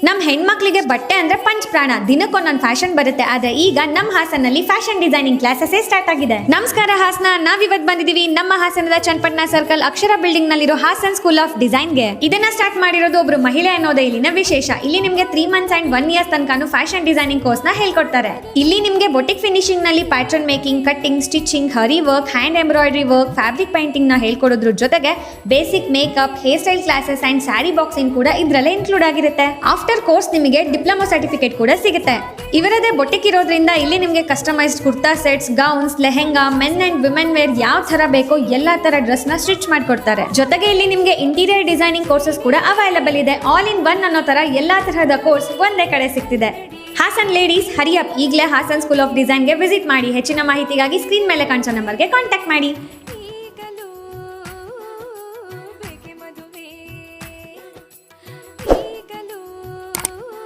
ನಮ್ಮ ಹೆಣ್ಮಕ್ಳಿಗೆ ಬಟ್ಟೆ ಅಂದ್ರೆ ಪಂಚ್ ಪ್ರಾಣ, ದಿನಕ್ಕೊಂದೊಂದು ಫ್ಯಾಷನ್ ಬರುತ್ತೆ. ಆದ್ರೆ ಈಗ ನಮ್ಮ ಹಾಸನಲ್ಲಿ ಫ್ಯಾಷನ್ ಡಿಸೈನಿಂಗ್ ಕ್ಲಾಸಸ್ ಸ್ಟಾರ್ಟ್ ಆಗಿದೆ. ನಮಸ್ಕಾರ ಹಾಸನ, ನಾವಿವತ್ ಬಂದಿದೀವಿ ನಮ್ಮ ಹಾಸನದ ಚನ್ನಪಟ್ಟಣ ಸರ್ಕಲ್ ಅಕ್ಷರ ಬಿಲ್ಡಿಂಗ್ ನಲ್ಲಿರೋ ಹಾಸನ್ ಸ್ಕೂಲ್ ಆಫ್ ಡಿಸೈನ್ ಗೆ. ಇದನ್ನ ಸ್ಟಾರ್ಟ್ ಮಾಡಿರೋದು ಒಬ್ರು ಮಹಿಳೆ ಅನ್ನೋದೇ ಇಲ್ಲಿನ ವಿಶೇಷ. ಇಲ್ಲಿ ನಿಮ್ಗೆ 3 months ಅಂಡ್ 1 year ತನಕ ಫ್ಯಾಷನ್ ಡಿಸೈನಿಂಗ್ ಕೋರ್ಸ್ ನ ಹೇಳ್ಕೊಡ್ತಾರೆ. ಇಲ್ಲಿ ನಿಮ್ಗೆ ಬೊಟಿಕ್ ಫಿನಿಶಿಂಗ್ ನಲ್ಲಿ pattern making, cutting, stitching, aari work, hand embroidery work, fabric painting ನ ಹೇಳ್ಕೊಡೋದ್ರ ಜೊತೆಗೆ basic makeup, hair style classes and sari boxing ಕೂಡ ಇದ್ರಲ್ಲೇ ಇನ್ಕ್ಲೂಡ್ ಆಗಿರುತ್ತೆ. ಆಫ್ಟರ್ ಕೋರ್ಸ್ ನಿಮಗೆ ಡಿಪ್ಲೊಮಾ ಸರ್ಟಿಫಿಕೇಟ್ ಕೂಡ ಸಿಗುತ್ತೆ. ಇವರದೇ ಬೊಟಿಕ್ ಇರೋದ್ರಿಂದ ಇಲ್ಲಿ ನಿಮಗೆ customized kurta sets, gowns, lehenga, men and women wear ಯಾವ ತರ ಬೇಕೋ ಎಲ್ಲಾ ತರ ಡ್ರೆಸ್ ನ ಸ್ಟಿಚ್ ಮಾಡ್ಕೊಡ್ತಾರೆ. ಜೊತೆಗೆ ಇಲ್ಲಿ ನಿಮಗೆ ಇಂಟೀರಿಯರ್ ಡಿಸೈನಿಂಗ್ ಕೋರ್ಸಸ್ ಕೂಡ ಅವೈಲೇಬಲ್ ಇದೆ. ಆಲ್ ಇನ್ ಒನ್ ಅನ್ನೋ ತರ ಎಲ್ಲಾ ತರಹದ ಕೋರ್ಸ್ ಒಂದೇ ಕಡೆ ಸಿಗ್ತಿದೆ. ಹಾಸನ್ ಲೇಡೀಸ್ ಹರಿ ಅಪ್, ಈಗಲೇ ಹಾಸನ್ ಸ್ಕೂಲ್ ಆಫ್ ಡಿಸೈನ್ ಗೆ ವಿಸಿಟ್ ಮಾಡಿ. ಹೆಚ್ಚಿನ ಮಾಹಿತಿಗಾಗಿ ಸ್ಕ್ರೀನ್ ಮೇಲೆ ಕಾಣಿಸೋ ನಂಬರ್ಗೆ ಕಾಂಟ್ಯಾಕ್ಟ್ ಮಾಡಿ.